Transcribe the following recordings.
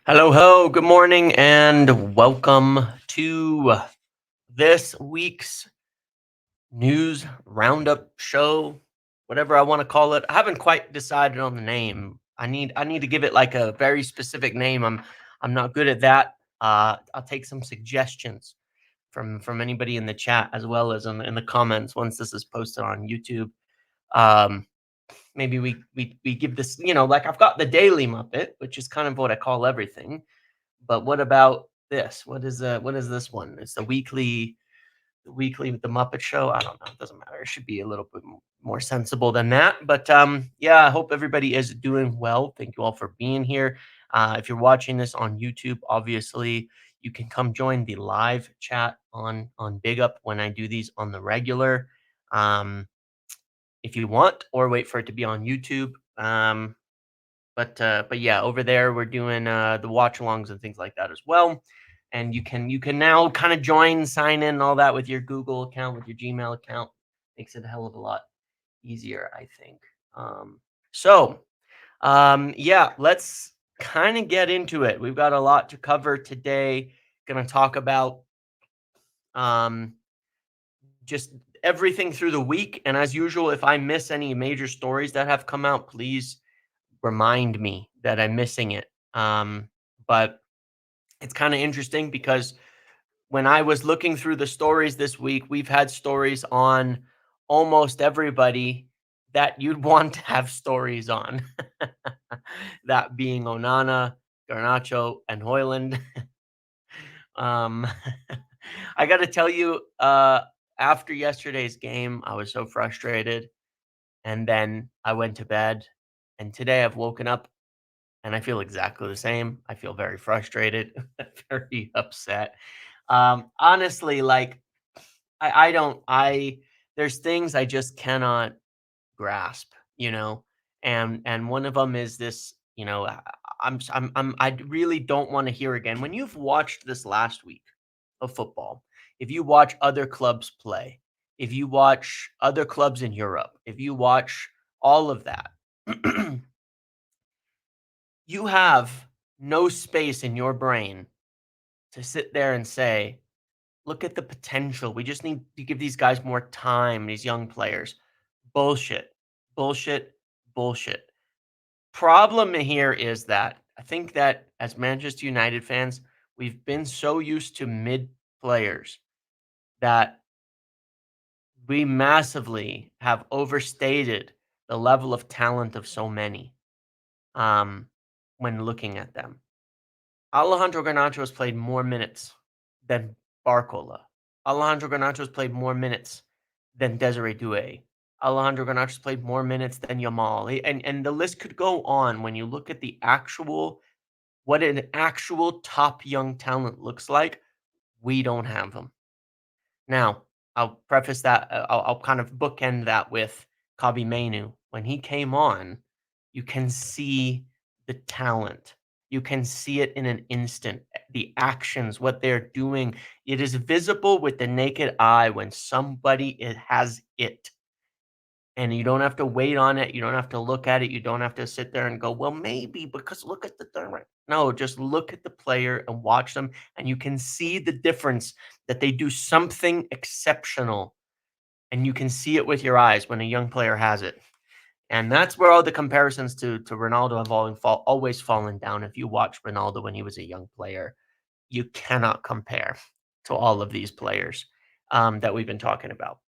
Hello, hello, good morning, and welcome to this week's news roundup show, whatever I want to call it. I haven't quite decided on the name. I need to give it like a very specific name. I'm not good at that. I'll take some suggestions from anybody in the chat as well as in the comments once this is posted on YouTube. Um, Maybe we give this, like I've got the daily Muppet, which is kind of what I call everything. But what about this? What is this one? It's the weekly with the Muppet Show. I don't know. It doesn't matter. It should be a little bit more sensible than that. But yeah, I hope everybody is doing well. Thank you all for being here. If you're watching this on YouTube, obviously you can come join the live chat on Big Up when I do these on the regular. Um, if you want, or wait for it to be on YouTube. But yeah, over there we're doing the watch alongs and things like that as well. And you can now kind of join, sign in, and all that with your Google account, with your Gmail account. Makes it a hell of a lot easier, I think. So yeah, let's kind of get into it. We've got a lot to cover today. Gonna talk about um just everything through the week. And as usual, if I miss any major stories that have come out, please remind me that I'm missing it. But it's kind of interesting because when I was looking through the stories this week, we've had stories on almost everybody that you'd want to have stories on. That being Onana, Garnacho, and Hojlund. um, I got to tell you, after yesterday's game, I was so frustrated. And then I went to bed. And today I've woken up and I feel exactly the same. I feel very frustrated, very upset. Honestly, like I don't I there's things I just cannot grasp, and one of them is this, I really don't want to hear again when you've watched this last week of football. If you watch other clubs play, if you watch other clubs in Europe, if you watch all of that, you have no space in your brain to sit there and say, look at the potential. We just need to give these guys more time, these young players. Bullshit. Bullshit. Bullshit. Problem here is that I think that as Manchester United fans, we've been so used to mid players that we massively have overstated the level of talent of so many um, when looking at them. Alejandro Garnacho has played more minutes than Barcola. Alejandro Garnacho has played more minutes than Desiree Doué. Alejandro Garnacho has played more minutes than Yamal. And the list could go on when you look at the actual what an actual top young talent looks like. We don't have them. Now, I'll preface that. I'll kind of bookend that with Kabi Menu. When he came on, you can see the talent. You can see it in an instant. The actions, what they're doing. It is visible with the naked eye when somebody has it. And you don't have to wait on it. You don't have to look at it. You don't have to sit there and go, well, maybe because look at the third right. No, just look at the player and watch them, and you can see the difference that they do something exceptional. And you can see it with your eyes when a young player has it. And that's where all the comparisons to Ronaldo have always fallen down. If you watch Ronaldo when he was a young player, you cannot compare to all of these players that we've been talking about.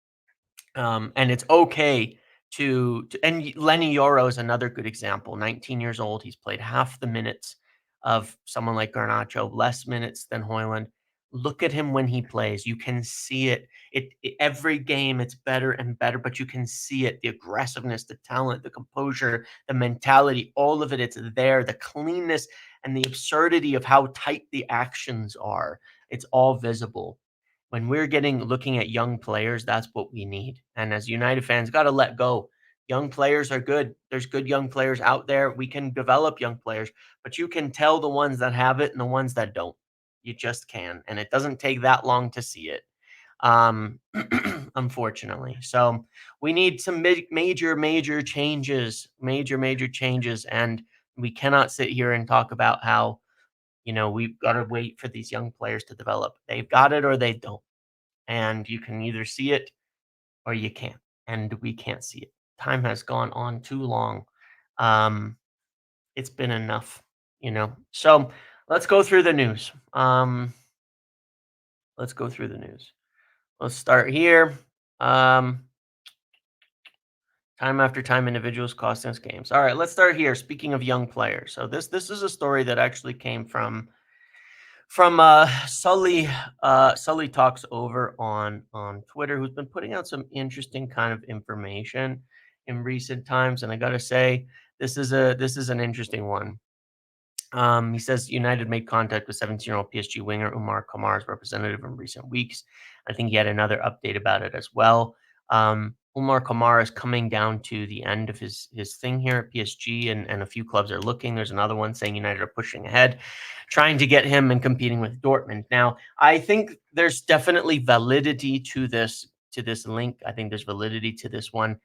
And it's okay and Lenny Yoro is another good example. 19 years old, he's played half the minutes of someone like Garnacho, less minutes than Hoyland. Look at him when he plays. You can see it. Every game it's better and better, but you can see it. The aggressiveness, the talent, the composure, the mentality, all of it, it's there. The cleanness and the absurdity of how tight the actions are. It's all visible when we're looking at young players, that's what we need. And as United fans, got to let go. Young players are good. There's good young players out there. We can develop young players, but you can tell the ones that have it and the ones that don't. You just can. And it doesn't take that long to see it, um, unfortunately. So we need some major changes, major changes. And we cannot sit here and talk about how We've got to wait for these young players to develop. They've got it or they don't. And you can either see it or you can't. And we can't see it. Time has gone on too long. Um, it's been enough. So let's go through the news. Let's go through the news. Let's start here. Um, Time after time, individuals costing us games. All right, let's start here. Speaking of young players, so this is a story that actually came from Sully talks over on Twitter, who's been putting out some interesting kind of information in recent times, and I gotta say, this is an interesting one. He says United made contact with 17-year-old PSG winger Umar Kamar's representative in recent weeks. I think he had another update about it as well. Umar Kamara is coming down to the end of his thing here at PSG, and a few clubs are looking. There's another one saying United are pushing ahead, trying to get him and competing with Dortmund. Now, I think there's definitely validity to this link. I think there's validity to this one.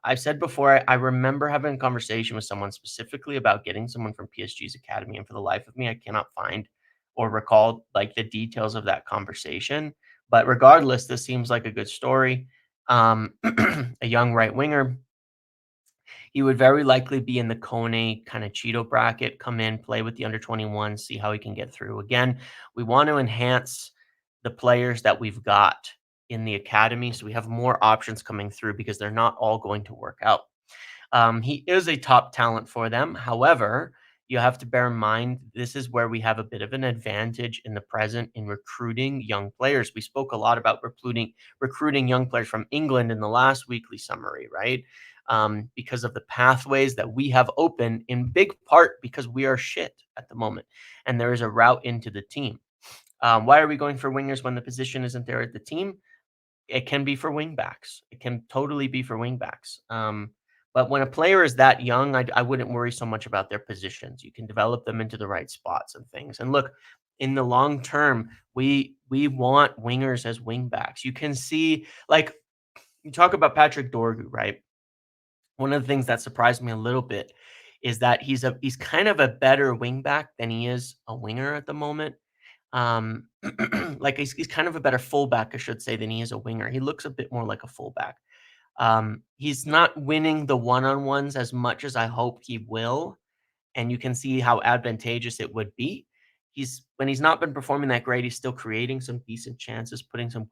I've said before, I remember having a conversation with someone specifically about getting someone from PSG's academy, and for the life of me, I cannot find or recall like the details of that conversation. But regardless, this seems like a good story. A young right winger. He would very likely be in the Kone kind of Cheeto bracket, come in, play with the under 21, see how he can get through. Again, we want to enhance the players that we've got in the academy so we have more options coming through because they're not all going to work out. He is a top talent for them. However, you have to bear in mind this is where we have a bit of an advantage in the present in recruiting young players. We spoke a lot about recruiting young players from England in the last weekly summary, right? Because of the pathways that we have open, in big part because we are shit at the moment, and there is a route into the team. Why are we going for wingers when the position isn't there at the team? It can be for wingbacks. It can totally be for wingbacks. But when a player is that young, I wouldn't worry so much about their positions. You can develop them into the right spots and things. And look, in the long term, we want wingers as wingbacks. You can see, like, you talk about Patrick Dorgu, right? One of the things that surprised me a little bit is that he's kind of a better wingback than he is a winger at the moment. Um, like he's kind of a better fullback, I should say, than he is a winger. He looks a bit more like a fullback. He's not winning the one-on-ones as much as I hope he will, and you can see how advantageous it would be. When he's not been performing that great, he's still creating some decent chances, putting some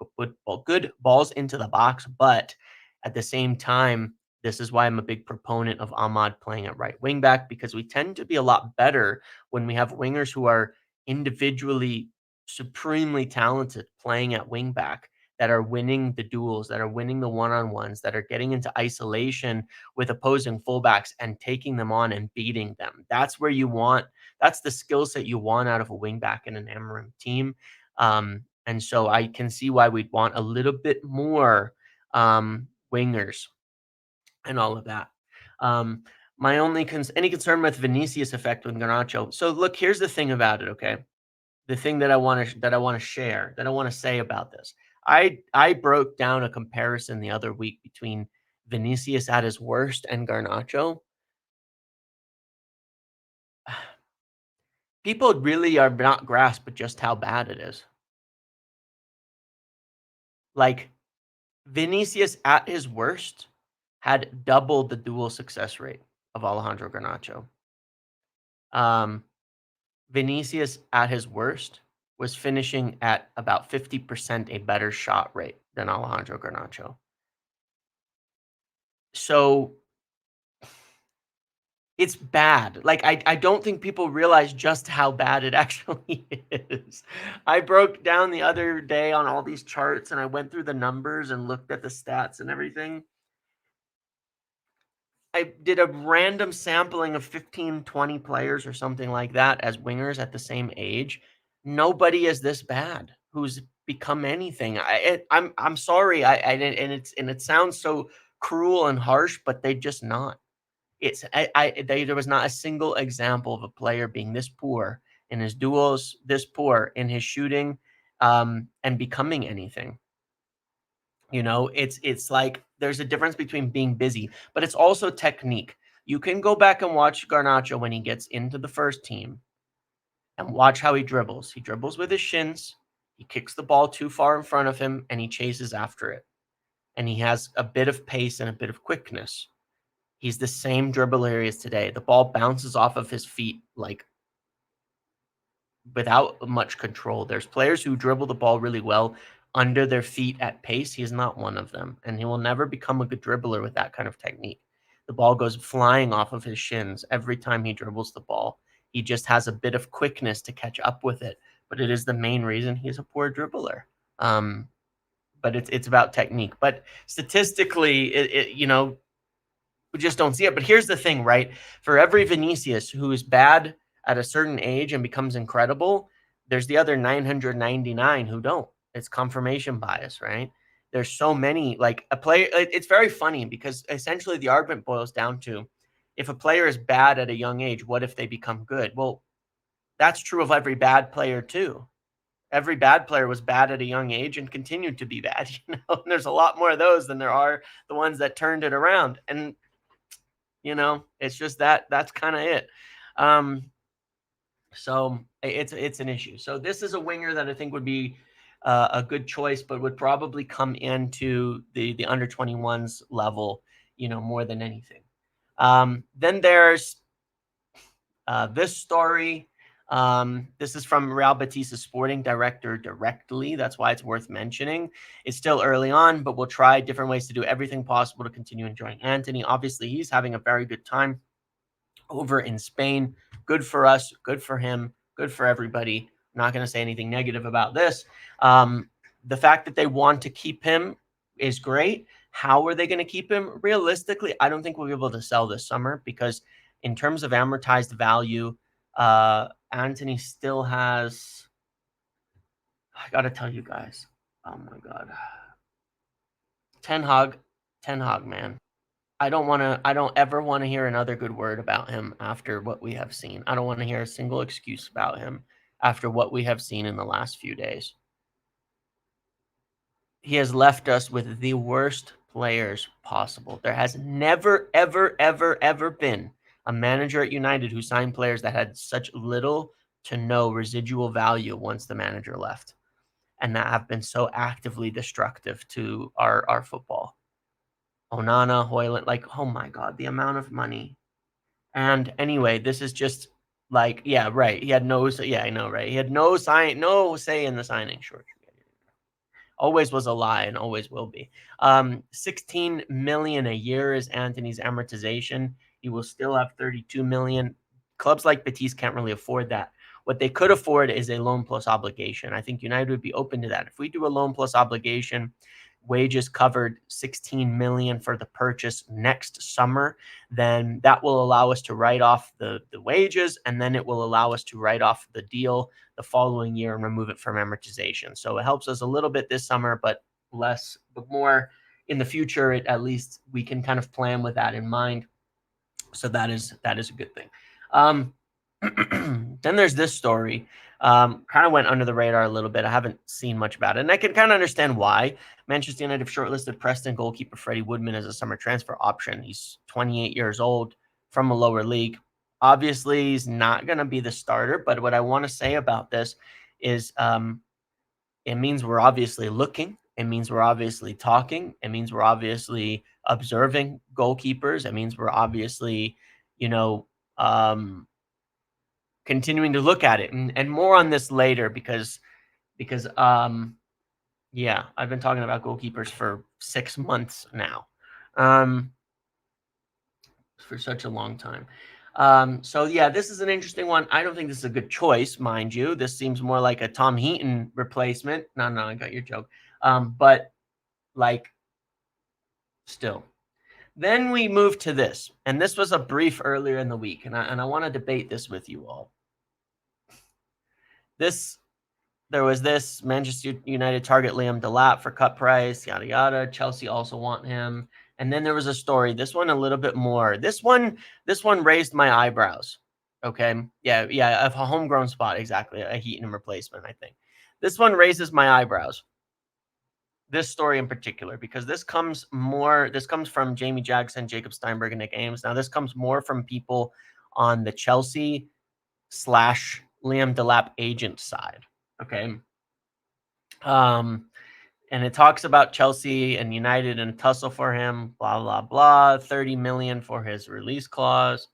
good balls into the box. But at the same time, this is why I'm a big proponent of Ahmad playing at right wing back because we tend to be a lot better when we have wingers who are individually supremely talented playing at wing back that are winning the duels, that are winning the one-on-ones, that are getting into isolation with opposing fullbacks and taking them on and beating them. That's the skill set you want out of a wingback in an Amarim team. And so I can see why we'd want a little bit more wingers and all of that. My only any concern with Vinicius effect with Garnacho. So look, here's the thing about it, okay? The thing that I want to share, that I want to say about this. I broke down a comparison the other week between Vinicius at his worst and Garnacho. People really are not grasp just how bad it is. Like Vinicius at his worst had double the dual success rate of Alejandro Garnacho. Um, Vinicius at his worst was finishing at about 50% a better shot rate than Alejandro Garnacho. So it's bad. Like, I don't think people realize just how bad it actually is. I broke down the other day on all these charts, and I went through the numbers and looked at the stats and everything. I did a random sampling of 15, 20 players or something like that as wingers at the same age. Nobody is this bad who's become anything. I'm sorry. And it sounds so cruel and harsh, but they just not. There was not a single example of a player being this poor in his duels, this poor in his shooting, and becoming anything. It's like there's a difference between being busy, but it's also technique. You can go back and watch Garnacho when he gets into the first team. And watch how he dribbles. He dribbles with his shins. He kicks the ball too far in front of him, and he chases after it. And he has a bit of pace and a bit of quickness. He's the same dribbler he is today. The ball bounces off of his feet like without much control. There's players who dribble the ball really well under their feet at pace. He is not one of them, and he will never become a good dribbler with that kind of technique. The ball goes flying off of his shins every time he dribbles the ball. He just has a bit of quickness to catch up with it, but it is the main reason he's a poor dribbler. But it's about technique. But statistically, we just don't see it. But here's the thing, right? For every Vinicius who is bad at a certain age and becomes incredible, there's the other 999 who don't. It's confirmation bias, right? There's so many, like a player. It's very funny because essentially the argument boils down to if a player is bad at a young age, what if they become good? Well, that's true of every bad player too. Every bad player was bad at a young age and continued to be bad. And there's a lot more of those than there are the ones that turned it around. And it's just that's kind of it. So it's an issue. So this is a winger that I think would be a good choice, but would probably come into the under 21s level, more than anything. Then there's this story. This is from Real Betis' sporting director directly. That's why it's worth mentioning. It's still early on, but we'll try different ways to do everything possible to continue enjoying Antony. Obviously, he's having a very good time over in Spain. Good for us, good for him, good for everybody. I'm not going to say anything negative about this. The fact that they want to keep him is great. How are they going to keep him? Realistically, I don't think we'll be able to sell this summer because in terms of amortized value, Antony still has, I got to tell you guys, oh my God. Ten Hag, man. I don't ever want to hear another good word about him after what we have seen. I don't want to hear a single excuse about him after what we have seen in the last few days. He has left us with the worst players possible. There has never, ever, ever, ever been a manager at United who signed players that had such little to no residual value once the manager left, and that have been so actively destructive to our football. Onana, Hojlund, like, oh my God, the amount of money. And anyway, this is just like, yeah, right. He had no, yeah, I know, right. He had no say in the signing. Sure. Always was a lie and always will be. 16 million a year is Antony's amortization. He will still have 32 million. Clubs like Betis can't really afford that. What they could afford is a loan plus obligation. I think United would be open to that. If we do a loan plus obligation, wages covered 16 million for the purchase next summer, then that will allow us to write off the wages, and then it will allow us to write off the deal the following year and remove it from amortization. So it helps us a little bit this summer, but less, but more in the future. At least we can kind of plan with that in mind. So that is a good thing. Then there's this story. Kind of went under the radar a little bit. I haven't seen much about it, and I can kind of understand why. Manchester United have shortlisted Preston goalkeeper Freddie Woodman as a summer transfer option. He's 28 years old from a lower league. Obviously, he's not going to be the starter, but what I want to say about this is it means we're obviously looking. It means we're obviously talking. It means we're obviously observing goalkeepers. It means we're obviously, continuing to look at it, and more on this later because yeah, I've been talking about goalkeepers for 6 months now, for such a long time. So yeah, this is an interesting one. I don't think this is a good choice, mind you. This seems more like a Tom Heaton replacement. No, I got your joke. But like, still. Then we move to this, and this was a brief earlier in the week, and I want to debate this with you all. There was this Manchester United target Liam Delap for cut price, yada yada. Chelsea also want him. And then there was a story. This one a little bit more. This one raised my eyebrows. Okay. Yeah, a homegrown spot, exactly. A Heaton replacement, I think. This one raises my eyebrows. This story in particular, because this comes from Jamie Jackson, Jacob Steinberg, and Nick Ames. Now, this comes more from people on the Chelsea / Liam Delap agent side. Okay. Um, and it talks about Chelsea and United and a tussle for him, blah, blah, blah, 30 million for his release clause.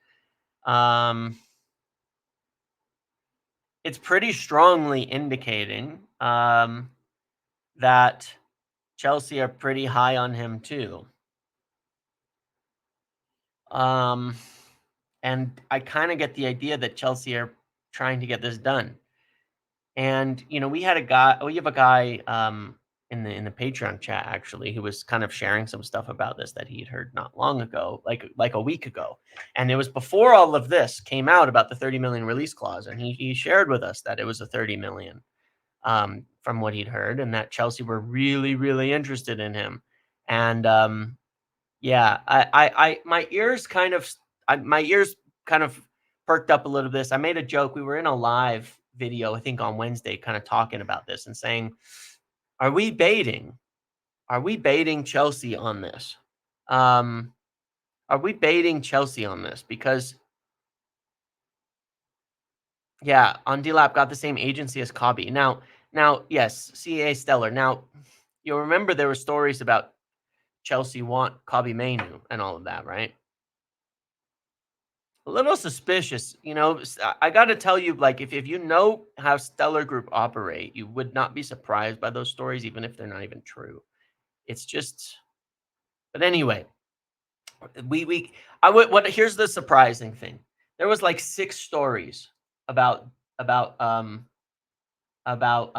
It's pretty strongly indicating that Chelsea are pretty high on him too. And I kind of get the idea that Chelsea are trying to get this done. And we have a guy in the Patreon chat actually who was kind of sharing some stuff about this that he'd heard not long ago, like a week ago. And it was before all of this came out about the 30 million release clause, and he shared with us that it was a 30 million from what he'd heard, and that Chelsea were really, really interested in him. And yeah, my ears kind of perked up a little bit. I made a joke. We were in a live video, I think on Wednesday, kind of talking about this and saying, "Are we baiting? Are we baiting Chelsea on this? Um, are we baiting Chelsea on this? Because yeah, on Delap got the same agency as Cobby. Now, yes, CA Stellar. Now, you'll remember there were stories about Chelsea want Cobby Mainu and all of that, right? A little suspicious, I got to tell you, like, if you know how Stellar Group operate, you would not be surprised by those stories, even if they're not even true. It's just, but anyway, we I would what here's the surprising thing. There was like 6 stories about about um about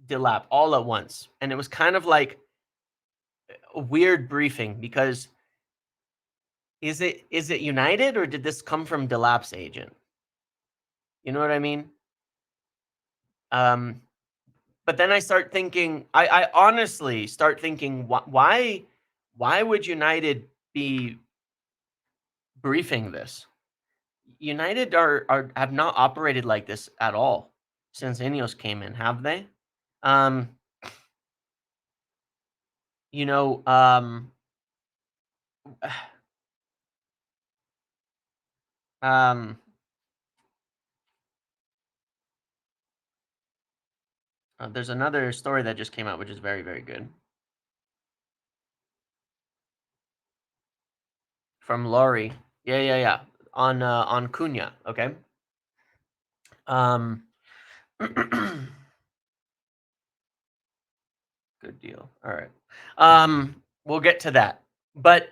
Delap all at once, and it was kind of like a weird briefing because is it United, or did this come from Delap's agent? You know what I mean? Um, but then I start thinking, I honestly start thinking, why would United be briefing this? United have not operated like this at all since Ineos came in, have they? Um, you know, um, there's another story that just came out, which is very, very good, from Laurie. Yeah, yeah, yeah. On Cunha. Okay. Um, good deal. All right. We'll get to that, but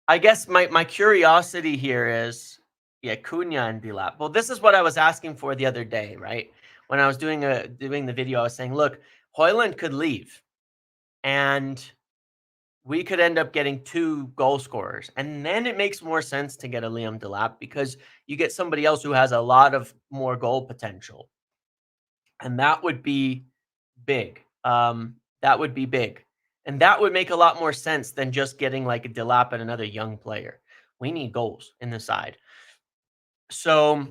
I guess my curiosity here is, yeah, Cunha and Delap. Well, this is what I was asking for the other day, right? When I was doing the video, I was saying, look, Hojlund could leave, and we could end up getting 2 goal scorers, and then it makes more sense to get a Liam Delap because you get somebody else who has a lot of more goal potential, and that would be big. That would be big. And that would make a lot more sense than just getting like a Delap and another young player. We need goals in the side. So,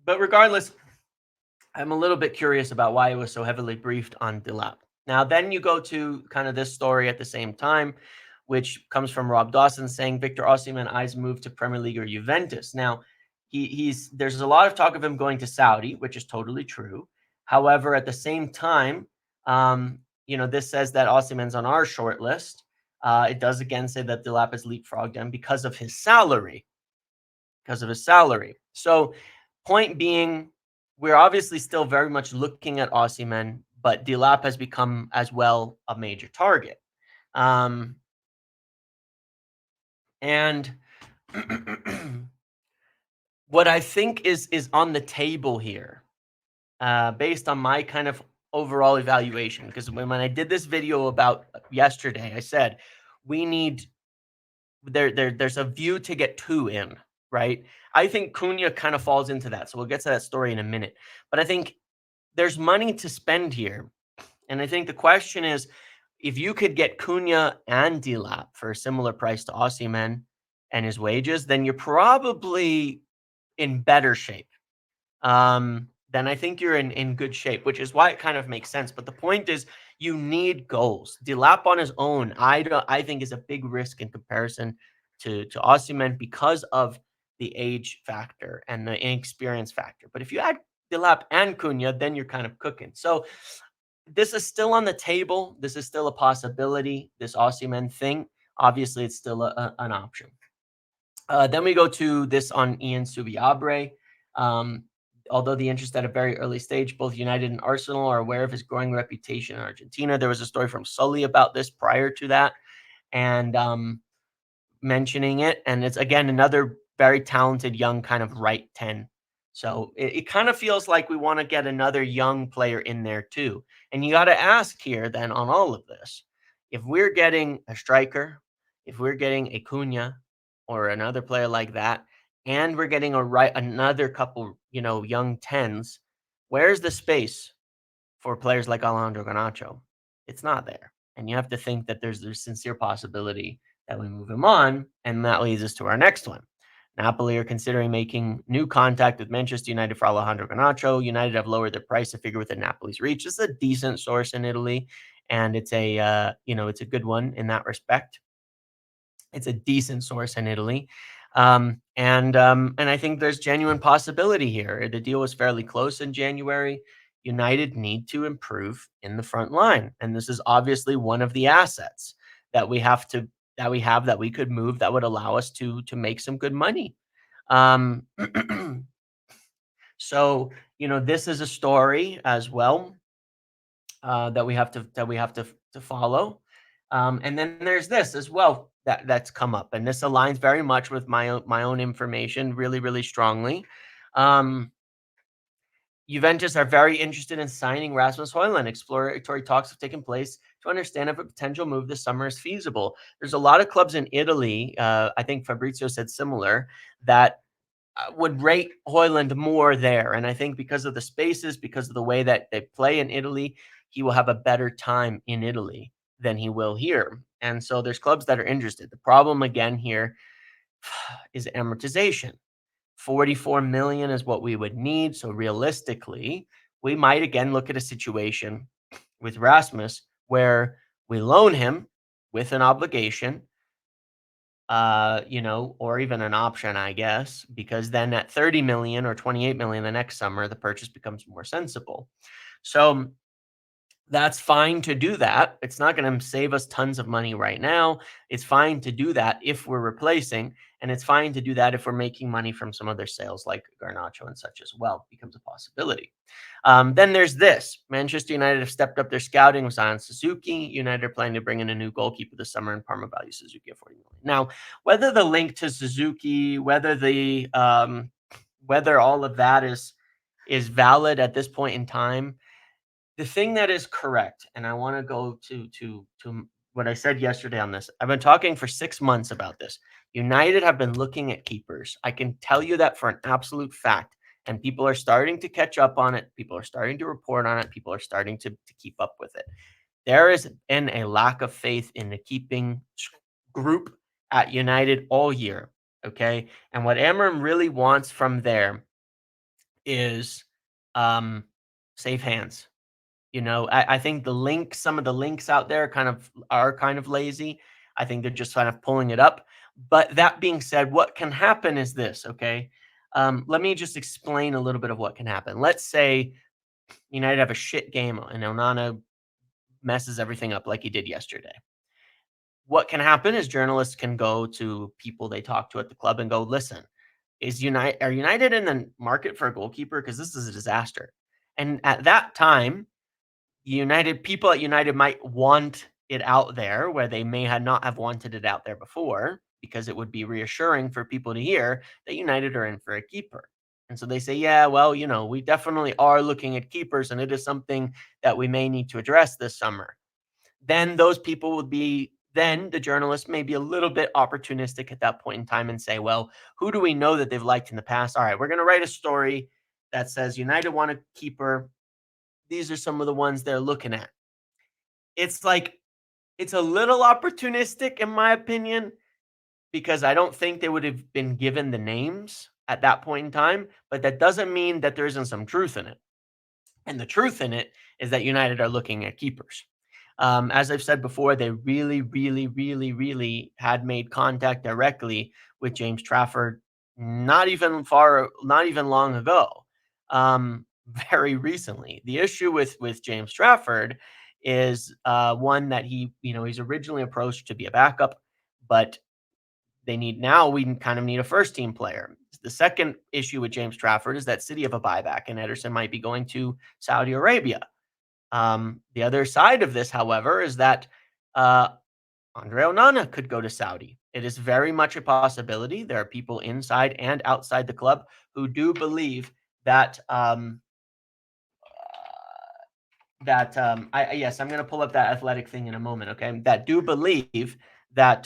but regardless, I'm a little bit curious about why it was so heavily briefed on Delap. Now, then you go to kind of this story at the same time, which comes from Rob Dawson saying Victor Osimhen eyes move to Premier League or Juventus. Now, there's a lot of talk of him going to Saudi, which is totally true. However, at the same time, this says that Osimhen's on our short list. It does again say that Delap has leapfrogged him because of his salary. So, point being, we're obviously still very much looking at Osimhen, but Delap has become as well a major target. And what I think is on the table here, based on my kind of overall evaluation, because when I did this video about yesterday, I said we need there's a view to get 2 in, right? I think Cunha kind of falls into that. So we'll get to that story in a minute. But I think there's money to spend here. And I think the question is, if you could get Cunha and Delap for a similar price to Osimhen and his wages, then you're probably in better shape. Then I think you're in good shape, which is why it kind of makes sense. But the point is, you need goals. Delap on his own, I think, is a big risk in comparison to Osimhen because of the age factor and the inexperience factor. But if you add Delap and Cunha, then you're kind of cooking. So this is still on the table. This is still a possibility. This Osimhen thing, obviously, it's still an option. Then we go to this on Ian Subiabre. Um, Although the interest at a very early stage, both United and Arsenal are aware of his growing reputation in Argentina. There was a story from Sully about this prior to that, and mentioning it. And it's again another very talented young kind of right 10. So it kind of feels like we want to get another young player in there too. And you got to ask here then on all of this, if we're getting a striker, if we're getting a Cunha or another player like that, and we're getting another couple, young tens, where's the space for players like Alejandro Garnacho? It's not there. And you have to think that there's a sincere possibility that we move him on. And that leads us to our next one. Napoli are considering making new contact with Manchester United for Alejandro Garnacho. United have lowered their price to figure within Napoli's reach. This is a decent source in Italy, and it's it's a good one in that respect. It's a decent source in Italy. And I think there's genuine possibility here. The deal was fairly close in January. United need to improve in the front line, and this is obviously one of the assets that we could move that would allow us to make some good money. Um, so this is a story as well that we have to follow. And then there's this as well that's come up, and this aligns very much with my own information, really, really strongly. Um, Juventus are very interested in signing Rasmus Hojlund. Exploratory talks have taken place to understand if a potential move this summer is feasible. There's a lot of clubs in Italy. I think Fabrizio said similar that would rate Hojlund more there. And I think because of the spaces, because of the way that they play in Italy, he will have a better time in Italy than he will here. And so there's clubs that are interested. The problem again here is amortization. 44 million is what we would need. So realistically, we might again look at a situation with Rasmus where we loan him with an obligation, or even an option, I guess, because then at 30 million or 28 million the next summer, the purchase becomes more sensible. So that's fine to do that. It's not going to save us tons of money right now. It's fine to do that if we're replacing, and it's fine to do that if we're making money from some other sales like Garnacho and such as well. It becomes a possibility. Then there's this. Manchester United have stepped up their scouting with Zion Suzuki. United are planning to bring in a new goalkeeper this summer, and Parma values Suzuki at 40 million. Now, whether the link to Suzuki, whether all of that is valid at this point in time, the thing that is correct, and I want to go to what I said yesterday on this. I've been talking for 6 months about this. United have been looking at keepers. I can tell you that for an absolute fact. And people are starting to catch up on it. People are starting to report on it. People are starting to keep up with it. There has been a lack of faith in the keeping group at United all year. Okay. And what Amram really wants from there is safe hands. I think some of the links out there are kind of lazy. I think they're just kind of pulling it up. But that being said, what can happen is this, okay? Let me just explain a little bit of what can happen. Let's say United have a shit game and Onana messes everything up like he did yesterday. What can happen is journalists can go to people they talk to at the club and go, listen, are United in the market for a goalkeeper? Because this is a disaster. And at that time, people at United might want it out there where they may not have wanted it out there before, because it would be reassuring for people to hear that United are in for a keeper. And so they say, yeah, well, we definitely are looking at keepers, and it is something that we may need to address this summer. Then the journalists may be a little bit opportunistic at that point in time and say, well, who do we know that they've liked in the past? All right, we're going to write a story that says United want a keeper. These are some of the ones they're looking at. It's a little opportunistic in my opinion, because I don't think they would have been given the names at that point in time, but that doesn't mean that there isn't some truth in it. And the truth in it is that United are looking at keepers. As I've said before, they really, really, really, really had made contact directly with James Trafford not even long ago, um, very recently. The issue with James Trafford is one that he's originally approached to be a backup, but we kind of need a first team player. The second issue with James Trafford is that City of a buyback, and Ederson might be going to Saudi Arabia. The other side of this, however, is that uh, Andre Onana could go to Saudi. It is very much a possibility. There are people inside and outside the club who do believe that yes, I'm going to pull up that athletic thing in a moment. Okay, that do believe that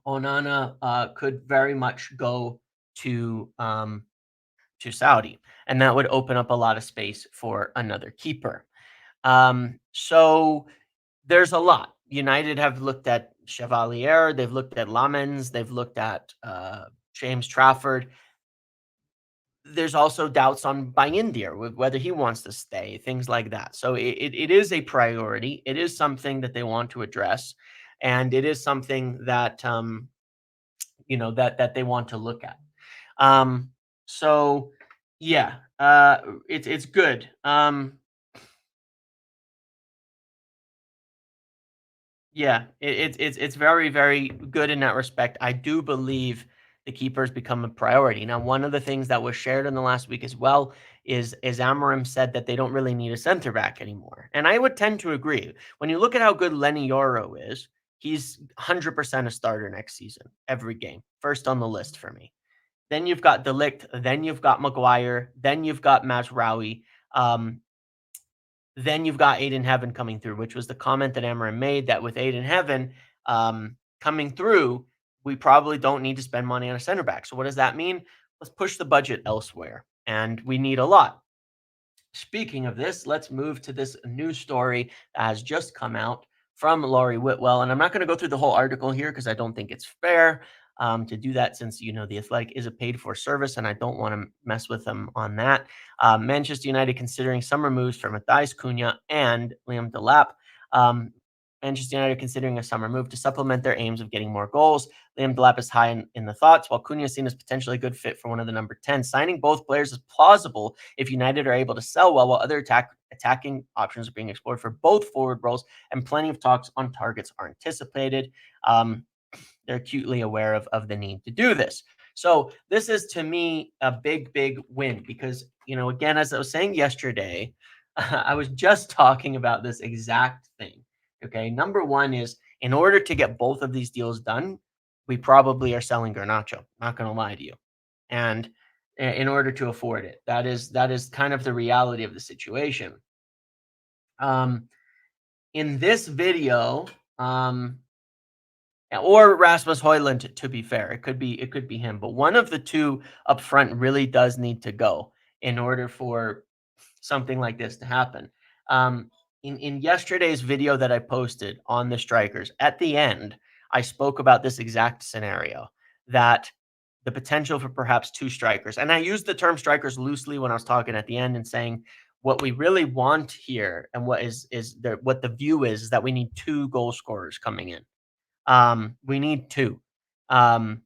Onana could very much go to Saudi, and that would open up a lot of space for another keeper. So there's a lot. United have looked at Chevalier, they've looked at Lamens, they've looked at James Trafford. There's also doubts on Bayindir, with whether he wants to stay, things like that. So it is a priority. It is something that they want to address, and it is something that that they want to look at. So yeah, it's good. Yeah, it's very, very good in that respect. I do believe the keepers become a priority. Now, one of the things that was shared in the last week as well is Amorim said that they don't really need a center back anymore, and I would tend to agree. When you look at how good Lenny Yoro is, he's 100% a starter next season, every game, first on the list for me. Then you've got Delict, then you've got Maguire, then you've got Mazraoui. Um, then you've got Aiden Heaven coming through, which was the comment that Amarin made, that with Aiden Heaven coming through, we probably don't need to spend money on a center back. So what does that mean? Let's push the budget elsewhere. And we need a lot. Speaking of this, let's move to this news story that has just come out from Laurie Whitwell. And I'm not going to go through the whole article here because I don't think it's fair to do that, since the Athletic is a paid for service and I don't want to mess with them on that. Manchester United considering some moves for Matthias Cunha and Liam Delap. Um, Manchester United considering a summer move to supplement their aims of getting more goals. Liam Delap is high in the thoughts, while Cunha is seen as potentially a good fit for one of the number 10. Signing both players is plausible if United are able to sell well, while other attacking options are being explored for both forward roles, and plenty of talks on targets are anticipated. They're acutely aware of the need to do this. So this is, to me, a big, big win because, again, as I was saying yesterday, I was just talking about this exact thing. Okay. Number one is, in order to get both of these deals done, we probably are selling Garnacho. Not going to lie to you. And in order to afford it, that is kind of the reality of the situation. Um, in this video, or Rasmus Hojlund, to be fair. It could be him, but one of the two up front really does need to go in order for something like this to happen. In yesterday's video that I posted on the strikers, at the end, I spoke about this exact scenario, that the potential for perhaps two strikers. And I used the term strikers loosely when I was talking at the end and saying what we really want here, and what the view is that we need two goal scorers coming in. We need two. Um,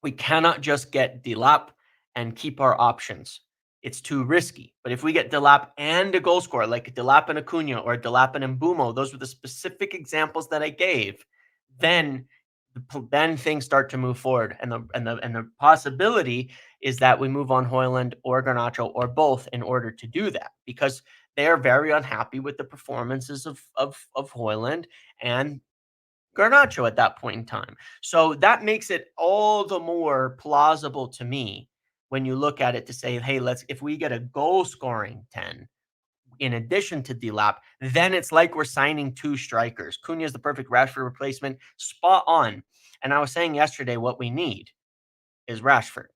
we cannot just get Delap and keep our options. It's too risky. But if we get Delap and a goal scorer, like Delap and Cunha or Delap and Mbumo, those were the specific examples that I gave, then then things start to move forward. And the possibility is that we move on Hoyland or Garnacho or both in order to do that, because they are very unhappy with the performances of Hoyland and Garnacho at that point in time. So that makes it all the more plausible to me when you look at it to say, hey, if we get a goal scoring 10 in addition to Delap, then it's like we're signing two strikers. Cunha is the perfect Rashford replacement, spot on. And I was saying yesterday, what we need is Rashford.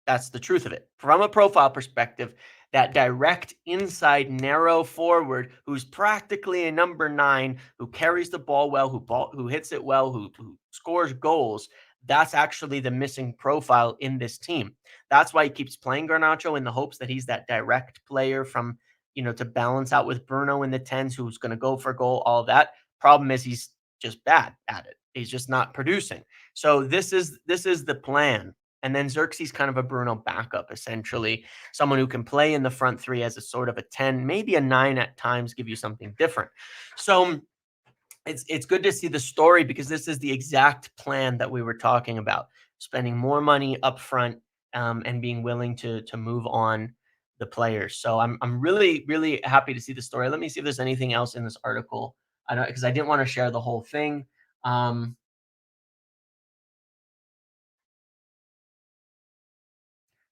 That's the truth of it. From a profile perspective, that direct inside narrow forward who's practically a number 9, who carries the ball well, who hits it well, who scores goals, that's actually the missing profile in this team. That's why he keeps playing Garnacho, in the hopes that he's that direct player from, to balance out with Bruno in the 10s, who's going to go for goal, all of that. Problem is he's just bad at it. He's just not producing. So this is the plan. And then Xerxes kind of a Bruno backup, essentially. Someone who can play in the front three as a sort of a 10, maybe a 9 at times, give you something different. So it's good to see the story because this is the exact plan that we were talking about. Spending more money up front, and being willing to move on the players. So I'm really, really happy to see the story. Let me see if there's anything else in this article. I don't, because I didn't want to share the whole thing. Um,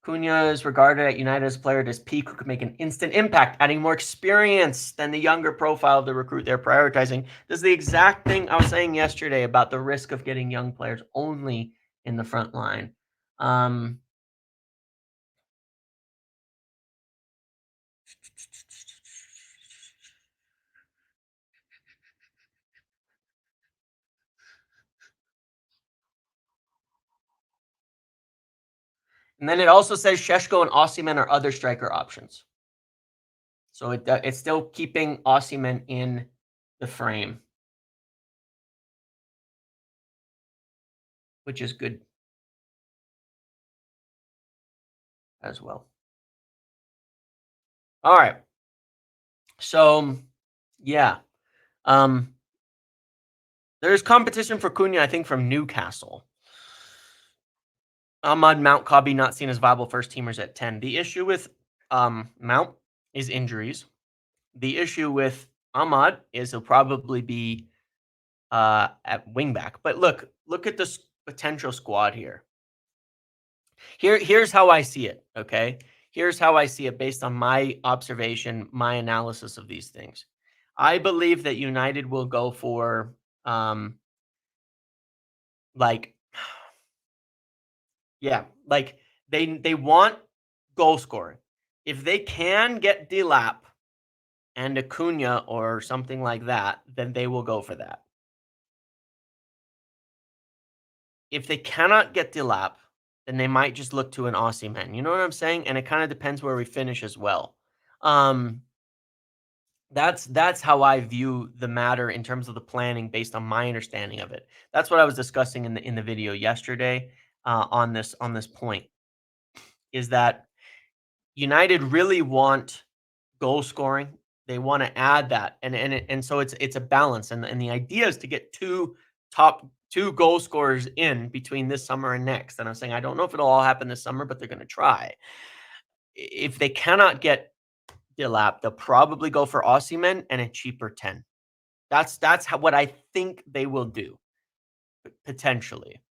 Cunha is regarded at United as a player at his peak who could make an instant impact, adding more experience than the younger profile of the recruit they're prioritizing. This is the exact thing I was saying yesterday about the risk of getting young players only in the front line. Um, and then it also says Sheshko and Osimhen are other striker options. So it's still keeping Osimhen in the frame, which is good as well. All right. So, yeah. Um, there's competition for Cunha, I think, from Newcastle. Ahmad, Mount, Kabi not seen as viable first teamers at 10. The issue with Mount is injuries. The issue with Ahmad is he'll probably be at wingback. But look at this potential squad here. Here's how I see it, okay? Here's how I see it based on my observation, my analysis of these things. I believe that United will go for like yeah, like they want goal scoring. If they can get Delap and Acuna or something like that, then they will go for that. If they cannot get Delap, then they might just look to an Osimhen. You know what I'm saying? And it kind of depends where we finish as well. Um, that's how I view the matter in terms of the planning based on my understanding of it. That's what I was discussing in the video yesterday on this point is that United really want goal scoring. They want to add that, and so it's a balance, and the idea is to get two goal scorers in between this summer and next. And I'm saying I don't know if it'll all happen this summer, but they're going to try. If they cannot get Delap, they'll probably go for Osimhen and a cheaper 10. That's what I think they will do potentially.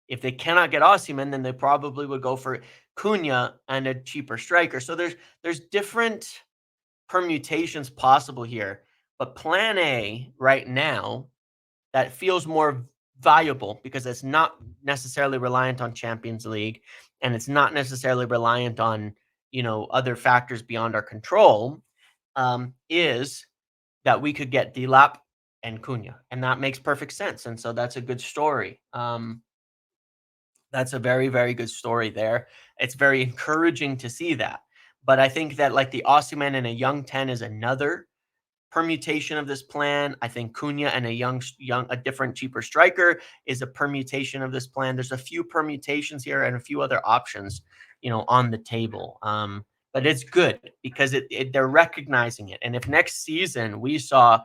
If they cannot get Osimhen, then they probably would go for Cunha and a cheaper striker. So there's different permutations possible here, but plan A right now that feels more valuable because it's not necessarily reliant on Champions League and it's not necessarily reliant on other factors beyond our control. Is that we could get Delap and Cunha, and that makes perfect sense, and so that's a good story. That's a very, very good story there. It's very encouraging to see that. But I think that like the Osimhen and a young 10 is another permutation of this plan. I think Cunha and a different, cheaper striker is a permutation of this plan. There's a few permutations here and a few other options, on the table. But it's good because they're recognizing it. And if next season we saw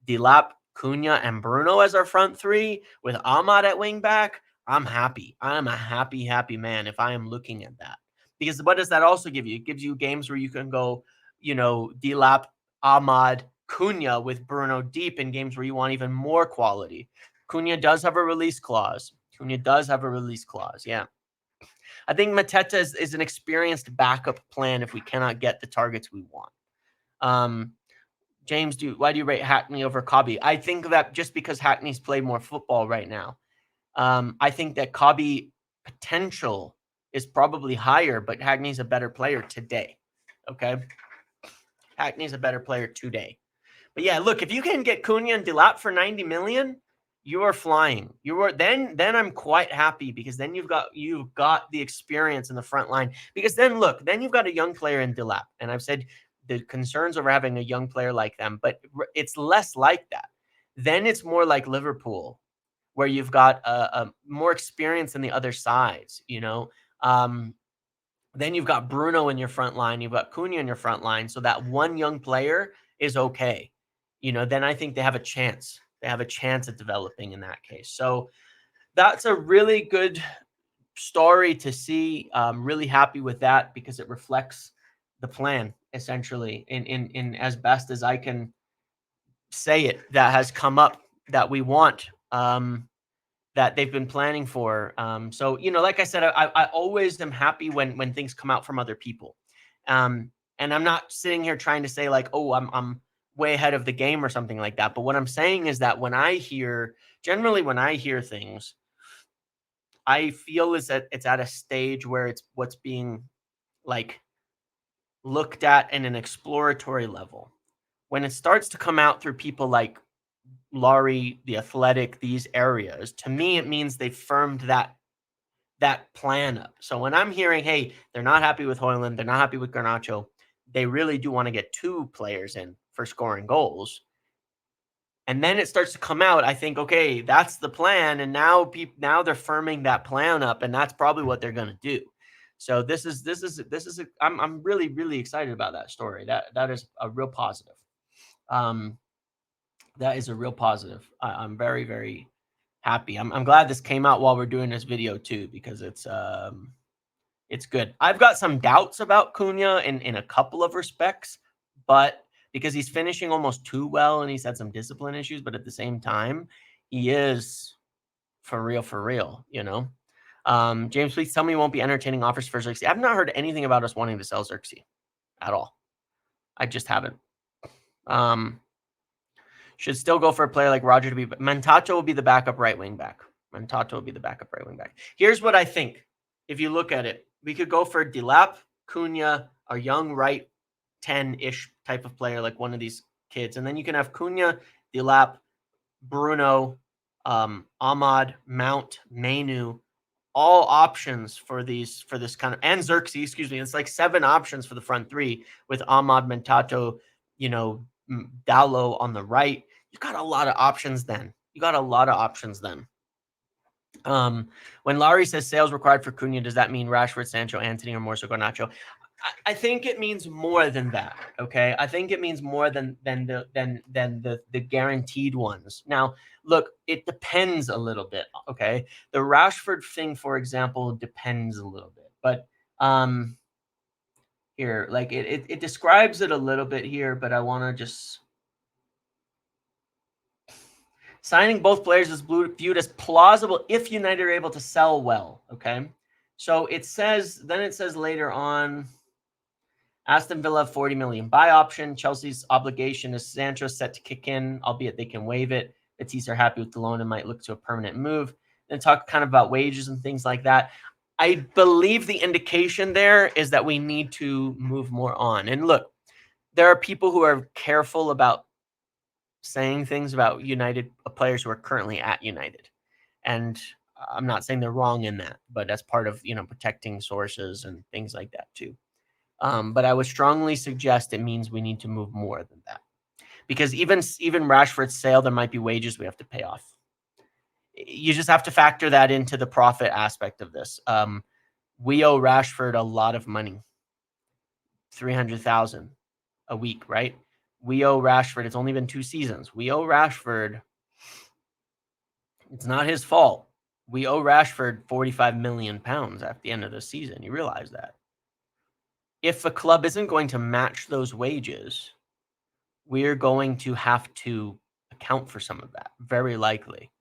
Delap, Cunha, and Bruno as our front three with Ahmad at wing back, I'm happy. I'm a happy, happy man if I am looking at that. Because what does that also give you? It gives you games where you can go, Delap, Ahmad, Cunha with Bruno deep in games where you want even more quality. Cunha does have a release clause. Yeah. I think Mateta is an experienced backup plan if we cannot get the targets we want. James, why do you rate Hackney over Kabi? I think that just because Hackney's played more football right now. I think that Kabi potential is probably higher, but Hackney's a better player today. Okay. Hackney's a better player today. But yeah, look, if you can get Cunha and Delap for 90 million, you are flying. Then I'm quite happy because then you've got the experience in the front line. Because then you've got a young player in Delap. And I've said the concerns over having a young player like them, but it's less like that. Then it's more like Liverpool where you've got a more experience in the other sides, you know? Then you've got Bruno in your front line, you've got Cunha in your front line, so that one young player is okay. You know, then I think they have a chance. They have a chance at developing in that case. So that's a really good story to see. I'm really happy with that because it reflects the plan essentially in as best as I can say it that has come up that we want. That they've been planning for. So you know, like I said, I always am happy when things come out from other people, and I'm not sitting here trying to say like, oh, I'm way ahead of the game or something like that. But what I'm saying is that generally when I hear things, I feel is that it's at a stage where it's what's being like looked at in an exploratory level. When it starts to come out through people like Laurie, the Athletic, these areas, to me, it means they've firmed that plan up. So when I'm hearing, hey, they're not happy with Hojlund, they're not happy with Garnacho, they really do want to get two players in for scoring goals. And then it starts to come out. I think, okay, that's the plan, and now they're firming that plan up, and that's probably what they're going to do. So I'm really excited about that story. That is a real positive. Um, that is a real positive. I'm very happy. I'm glad this came out while we're doing this video too, because it's good. I've got some doubts about Cunha in a couple of respects, but because he's finishing almost too well and he's had some discipline issues, but at the same time, he is for real, you know. James, please tell me you won't be entertaining offers for Xerxes. I've not heard anything about us wanting to sell Xerxes at all. I just haven't. Should still go for a player like Roger to be. Mentato will be the backup right wing back. Mentato will be the backup right wing back. Here's what I think. If you look at it, we could go for Delap, Cunha, a young right 10-ish type of player, like one of these kids. And then you can have Cunha, Delap, Bruno, Ahmad, Mount, Mainu, all options for this kind of, and Xerxes, excuse me. It's like 7 options for the front three with Ahmad, Mentato, you know, Dallo on the right. You got a lot of options then. When Laurie says sales required for Cunha, does that mean Rashford, Sancho, Antony, or more so Garnacho? I think it means more than that. Okay, I think it means more than the guaranteed ones. Now, look, it depends a little bit. Okay, the Rashford thing, for example, depends a little bit, but here, like it describes it a little bit here, but I want to just. Signing both players is viewed as plausible if United are able to sell well. Okay, so it says later on, Aston Villa have 40 million buy option. Chelsea's obligation is Sancho set to kick in, albeit they can waive it. Betis are happy with the loan and might look to a permanent move. Then talk kind of about wages and things like that. I believe the indication there is that we need to move more on. And look, there are people who are careful about saying things about United players who are currently at United. And I'm not saying they're wrong in that, but that's part of, protecting sources and things like that too. But I would strongly suggest it means we need to move more than that. Because even Rashford's sale, there might be wages we have to pay off. You just have to factor that into the profit aspect of this. We owe Rashford a lot of money. 300,000 a week, right? We owe Rashford, it's only been 2 seasons. We owe Rashford, it's not his fault. We owe Rashford 45 million pounds at the end of the season. You realize that. If a club isn't going to match those wages, we're going to have to account for some of that, very likely.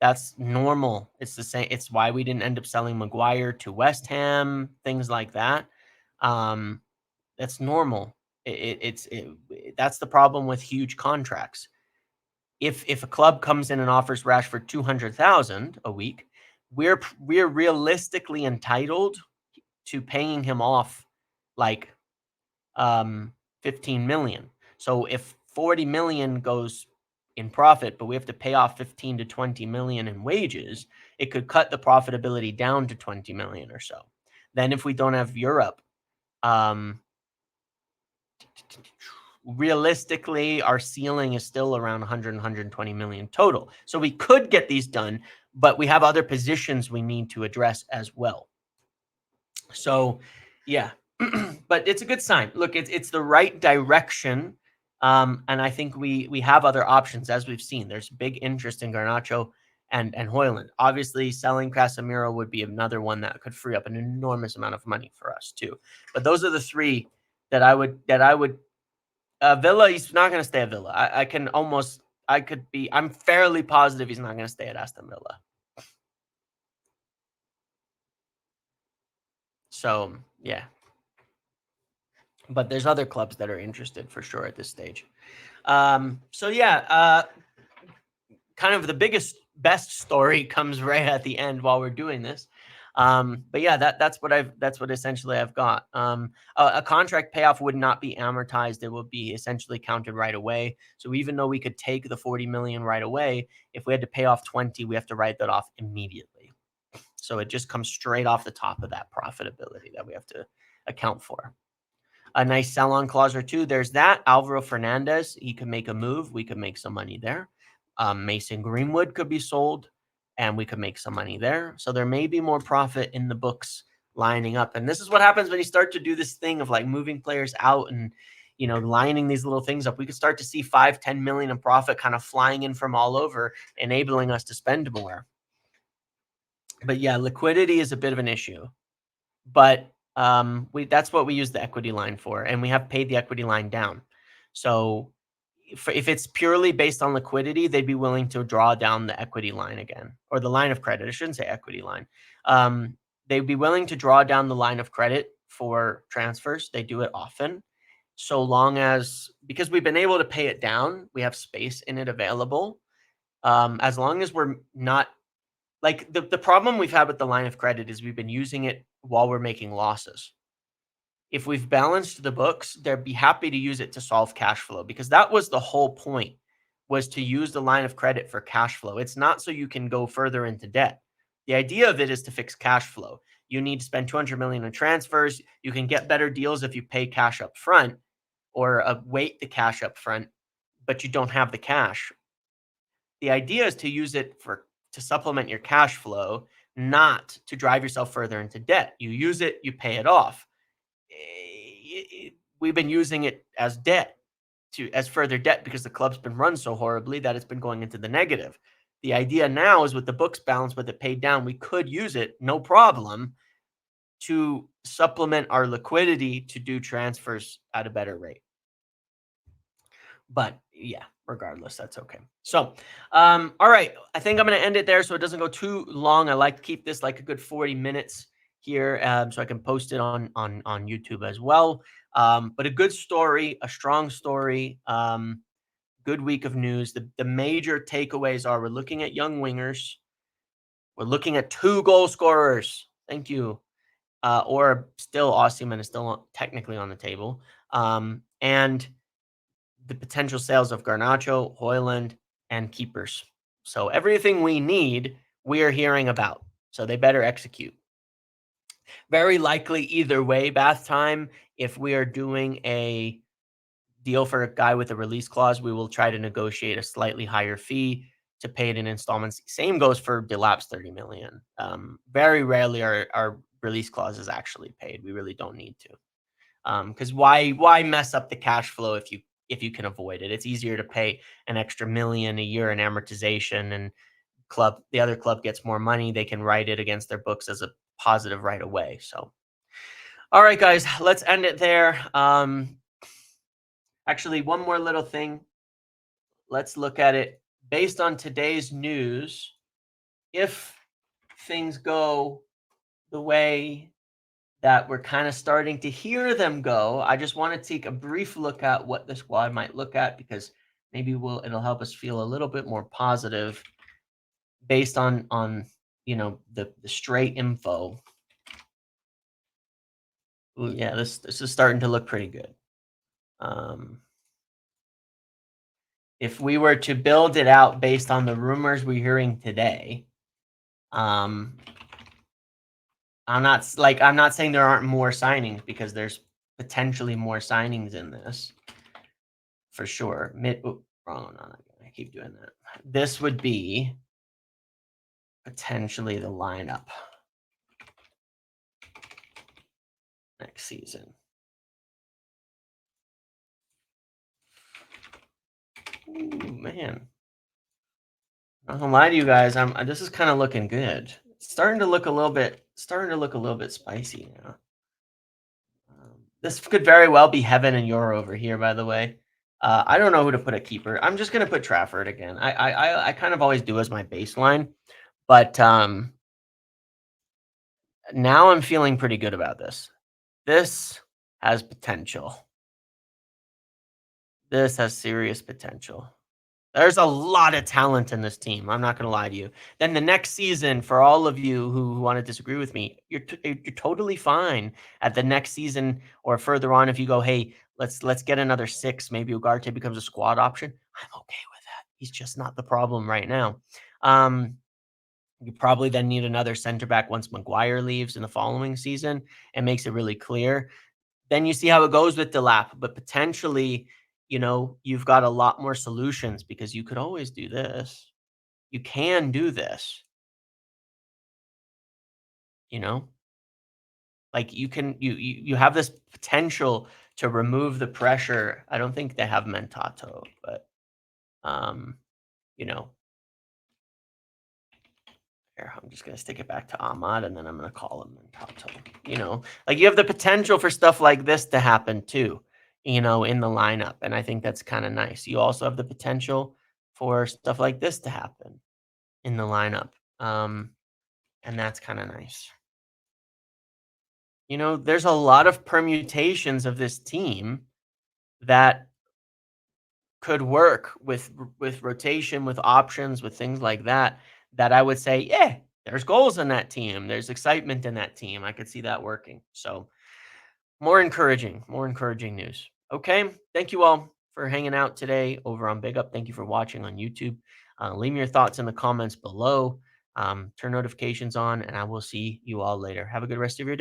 That's normal. It's the same. It's why we didn't end up selling Maguire to West Ham, things like that. That's normal. That's the problem with huge contracts. If a club comes in and offers Rashford 200,000 a week, we're realistically entitled to paying him off like 15 million. So if 40 million goes in profit, but we have to pay off 15 to 20 million in wages, it could cut the profitability down to 20 million or so. Then if we don't have Europe, realistically, our ceiling is still around 100, 120 million total. So we could get these done, but we have other positions we need to address as well. So, yeah, but it's a good sign. Look, it's the right direction, and I think we have other options as we've seen. There's big interest in Garnacho and Hojlund. Obviously, selling Casemiro would be another one that could free up an enormous amount of money for us too. But those are the three that I would. Villa, he's not going to stay at Villa. I'm fairly positive he's not going to stay at Aston Villa. So, yeah. But there's other clubs that are interested for sure at this stage. So, yeah, kind of the best story comes right at the end while we're doing this. But yeah, that's what essentially I've got. A contract payoff would not be amortized. It will be essentially counted right away. So even though we could take the 40 million right away, if we had to pay off 20, we have to write that off immediately. So it just comes straight off the top of that profitability that we have to account for. A nice sell-on clause or two. There's that. Alvaro Fernandez, he could make a move. We could make some money there. Mason Greenwood could be sold, and we could make some money there. So there may be more profit in the books lining up. And this is what happens when you start to do this thing of like moving players out and, lining these little things up. We could start to see 5-10 million in profit kind of flying in from all over, enabling us to spend more. But yeah, liquidity is a bit of an issue. But that's what we use the equity line for, and we have paid the equity line down. So if it's purely based on liquidity, they'd be willing to draw down the equity line again, or the line of credit. I shouldn't say equity line. They'd be willing to draw down the line of credit for transfers. They do it often, so long as, because we've been able to pay it down, we have space in it available. As long as we're not, like, the problem we've had with the line of credit is we've been using it while we're making losses. If we've balanced the books, they'd be happy to use it to solve cash flow, because that was the whole point, was to use the line of credit for cash flow. It's not so you can go further into debt. The idea of it is to fix cash flow. You need to spend 200 million in transfers. You can get better deals if you pay cash up front, or wait the cash up front, but you don't have the cash. The idea is to use it to supplement your cash flow, not to drive yourself further into debt. You use it, you pay it off. We've been using it as debt, as further debt, because the club's been run so horribly that it's been going into the negative. The idea now is, with the books balanced, with it paid down, we could use it, no problem, to supplement our liquidity to do transfers at a better rate. But yeah, regardless, that's okay. So, all right, I think I'm going to end it there so it doesn't go too long. I like to keep this like a good 40 minutes here, so I can post it on YouTube as well. But a good story, a strong story, good week of news. The major takeaways are: we're looking at young wingers. We're looking at 2 goal scorers. Thank you. Or still, Osimhen is still technically on the table. And the potential sales of Garnacho, Hojlund, and keepers. So everything we need, we are hearing about. So they better execute. Very likely either way, bath time. If we are doing a deal for a guy with a release clause, we will try to negotiate a slightly higher fee to pay it in installments. Same goes for Delap's 30 million. Very rarely are release clauses actually paid. We really don't need to. Because why mess up the cash flow if you can avoid it? It's easier to pay an extra $1 million a year in amortization, and the other club gets more money. They can write it against their books as a positive right away. So, all right, guys, let's end it there. Actually, one more little thing. Let's look at it based on today's news. If things go the way that we're kind of starting to hear them go, I just want to take a brief look at what the squad might look at, because maybe it'll help us feel a little bit more positive based on the straight info. Ooh, yeah, this is starting to look pretty good. If we were to build it out based on the rumors we're hearing today, I'm not saying there aren't more signings, because there's potentially more signings in this. for sure. Wrong. No, I keep doing that. This would be potentially the lineup next season. Ooh, man. I'm not gonna lie to you guys. This is kind of looking good. It's starting to look a little bit spicy now. This could very well be heaven and you're over here, by the way. I don't know who to put at keeper. I'm just gonna put Trafford again. I kind of always do as my baseline, but now I'm feeling pretty good about this. This has potential. This has serious potential. There's a lot of talent in this team. I'm not going to lie to you. Then the next season, for all of you who want to disagree with me, you're totally fine at the next season or further on. If you go, hey, let's get another six. Maybe Ugarte becomes a squad option. I'm okay with that. He's just not the problem right now. You probably then need another center back once Maguire leaves in the following season and makes it really clear. Then you see how it goes with Delap, but potentially, you've got a lot more solutions because you could always do this. You can do this, you know? Like you have this potential to remove the pressure. I don't think they have Mentato, but um, you know, here, I'm just gonna stick it back to Ahmad and then I'm gonna call him Mentato. Like you have the potential for stuff like this to happen too, in the lineup. And I think that's kind of nice. You also have the potential for stuff like this to happen in the lineup. And that's kind of nice. There's a lot of permutations of this team that could work with rotation, with options, with things like that, that I would say, yeah, there's goals in that team. There's excitement in that team. I could see that working. So more encouraging news. Okay. Thank you all for hanging out today over on Big Up. Thank you for watching on YouTube. Leave me your thoughts in the comments below. Turn notifications on, and I will see you all later. Have a good rest of your day.